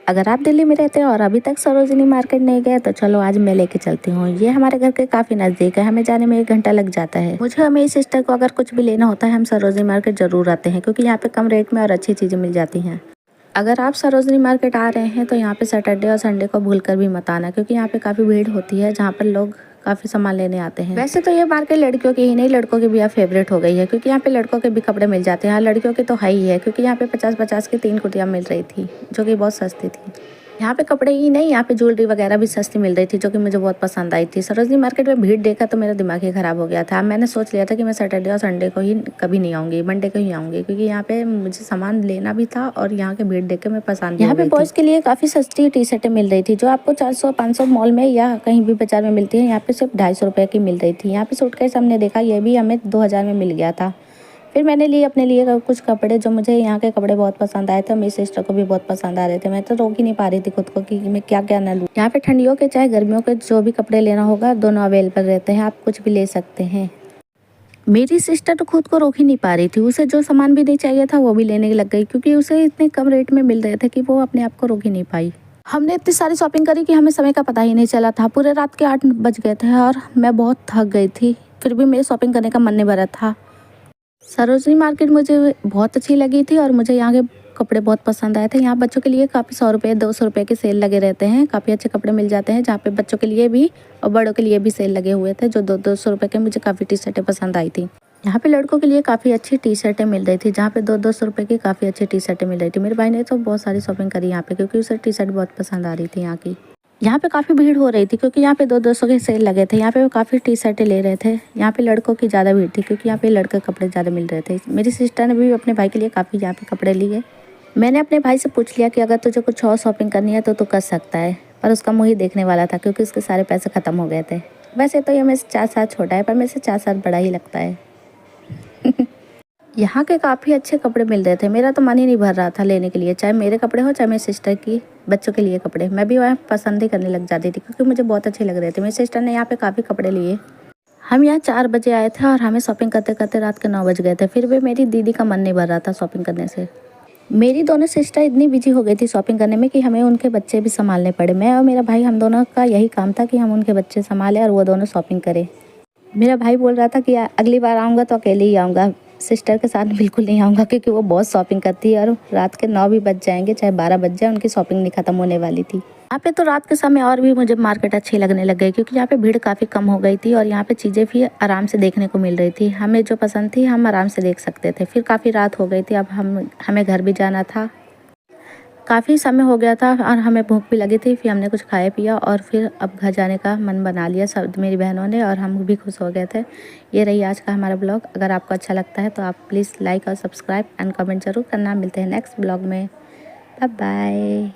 अगर आप दिल्ली में रहते हैं और अभी तक सरोजिनी मार्केट नहीं गए तो चलो आज मैं लेके चलती हूँ। ये हमारे घर के काफ़ी नज़दीक है, हमें जाने में 1 घंटा लग जाता है। मुझे और मेरी सिस्टर को अगर कुछ भी लेना होता है हम सरोजिनी मार्केट ज़रूर आते हैं, क्योंकि यहाँ पे कम रेट में और अच्छी चीज़ें मिल जाती हैं। अगर आप सरोजिनी मार्केट आ रहे हैं तो यहाँ पे सैटरडे और संडे को भूल कर भी मत आना, क्योंकि यहाँ पे काफ़ी भीड़ होती है जहाँ पर लोग काफ़ी सामान लेने आते हैं। वैसे तो ये मार्केट लड़कियों की ही नहीं, लड़कों की भी अब फेवरेट हो गई है, क्योंकि यहाँ पे लड़कों के भी कपड़े मिल जाते हैं। लड़कियों के तो है ही है, क्योंकि यहाँ पे 50-50 की 3 कुर्तियाँ मिल रही थी, जो कि बहुत सस्ती थी। यहाँ पे कपड़े ही नहीं, यहाँ पे ज्वेलरी वगैरह भी सस्ती मिल रही थी, जो कि मुझे बहुत पसंद आई थी। सरोजिनी मार्केट में भीड़ देखा तो मेरा दिमाग ही ख़राब हो गया था। मैंने सोच लिया था कि मैं सैटरडे और संडे को ही कभी नहीं आऊँगी, मंडे को ही आऊँगी, क्योंकि यहाँ पे मुझे सामान लेना भी था और यहाँ की भीड़ देख के मैं पसंद। यहाँ पे बॉयज़ के लिए काफ़ी सस्ती टी शर्टें मिल रही थी, जो आपको 400-500 मॉल में या कहीं भी बाजार में मिलती है, यहाँ पे सिर्फ 250 रुपये की मिल रही थी। यहाँ पे सूटकेस हमने देखा, ये भी हमें 2000 में मिल गया था। फिर मैंने लिए अपने लिए कुछ कपड़े, जो मुझे यहाँ के कपड़े बहुत पसंद आए थे, मेरी सिस्टर को भी बहुत पसंद आ रहे थे। मैं तो रोक ही नहीं पा रही थी खुद को कि मैं क्या क्या ना लूँ। यहाँ पे ठंडियों के चाहे गर्मियों के जो भी कपड़े लेना होगा दोनों अवेलेबल रहते हैं, आप कुछ भी ले सकते हैं। मेरी सिस्टर तो खुद को रोक ही नहीं पा रही थी, उसे जो सामान भी नहीं चाहिए था वो भी लेने लग गई, क्योंकि उसे इतने कम रेट में मिल रहे थे कि वो अपने आप को रोक ही नहीं पाई। हमने इतनी सारी शॉपिंग करी कि हमें समय का पता ही नहीं चला था। पूरे रात के 8 बज गए थे और मैं बहुत थक गई थी, फिर भी मेरी शॉपिंग करने का मन नहीं भरा था। सरोजिनी मार्केट मुझे बहुत अच्छी लगी थी और मुझे यहाँ के कपड़े बहुत पसंद आए थे। यहाँ बच्चों के लिए काफ़ी 100 रुपये 200 रुपये के सेल लगे रहते हैं, काफ़ी अच्छे कपड़े मिल जाते हैं, जहाँ पे बच्चों के लिए भी और बड़ों के लिए भी सेल लगे हुए थे। जो 200 रुपये के मुझे काफ़ी टी शर्टें पसंद आई थी। यहाँ पे लड़कों के लिए काफ़ी अच्छी टी शर्टें मिल रही थी, जहाँ पे 200 रुपये की काफ़ी अच्छी टी शर्टें मिल रही थी। मेरे भाई ने तो बहुत सारी शॉपिंग करी यहाँ पे, क्योंकि उसे टी शर्ट बहुत पसंद आ रही थी यहाँ की। यहाँ पे काफ़ी भीड़ हो रही थी, क्योंकि यहाँ पे 200 के सेल लगे थे। यहाँ पे वो काफ़ी टी शर्टें ले रहे थे। यहाँ पे लड़कों की ज़्यादा भीड़ थी, क्योंकि यहाँ पे लड़के कपड़े ज़्यादा मिल रहे थे। मेरी सिस्टर ने भी अपने भाई के लिए काफ़ी यहाँ पे कपड़े लिए। मैंने अपने भाई से पूछ लिया कि अगर तुझे कुछ और शॉपिंग करनी है तो तू कर सकता है, पर उसका मुँह ही देखने वाला था, क्योंकि उसके सारे पैसे ख़त्म हो गए थे। वैसे तो ये मेरे से 4 साल छोटा है, पर मेरे से 4 साल बड़ा ही लगता है। यहाँ के काफ़ी अच्छे कपड़े मिल रहे थे, मेरा तो मन ही नहीं भर रहा था लेने के लिए, चाहे मेरे कपड़े हो चाहे मेरी सिस्टर की बच्चों के लिए कपड़े। मैं भी वहाँ पसंद ही करने लग जाती थी, क्योंकि मुझे बहुत अच्छे लग रहे थे। मेरी सिस्टर ने यहाँ पे काफ़ी कपड़े लिए। हम यहाँ 4 बजे आए थे और हमें शॉपिंग करते करते रात के 9 बज गए थे। फिर भी मेरी दीदी का मन नहीं भर रहा था शॉपिंग करने से। मेरी दोनों सिस्टर इतनी बिजी हो गई थी शॉपिंग करने में कि हमें उनके बच्चे भी संभालने पड़े। मैं और मेरा भाई, हम दोनों का यही काम था कि हम उनके बच्चे संभालें और वो दोनों शॉपिंग करें। मेरा भाई बोल रहा था कि अगली बार आऊँगा तो अकेले ही आऊँगा, सिस्टर के साथ बिल्कुल नहीं आऊँगा, क्योंकि वो बहुत शॉपिंग करती है और रात के 9 भी बज जाएंगे, चाहे 12 बज जाए, उनकी शॉपिंग नहीं खत्म होने वाली थी। यहाँ पे तो रात के समय और भी मुझे मार्केट अच्छी लगने लग गई, क्योंकि यहाँ पे भीड़ काफ़ी कम हो गई थी और यहाँ पे चीज़ें भी आराम से देखने को मिल रही थी। हमें जो पसंद थी हम आराम से देख सकते थे। फिर काफ़ी रात हो गई थी, अब हमें घर भी जाना था, काफ़ी समय हो गया था और हमें भूख भी लगी थी। फिर हमने कुछ खाया पिया और फिर अब घर जाने का मन बना लिया सब मेरी बहनों ने, और हम भी खुश हो गए थे। ये रही आज का हमारा ब्लॉग। अगर आपको अच्छा लगता है तो आप प्लीज़ लाइक और सब्सक्राइब एंड कमेंट ज़रूर करना। मिलते हैं नेक्स्ट ब्लॉग में। Bye bye.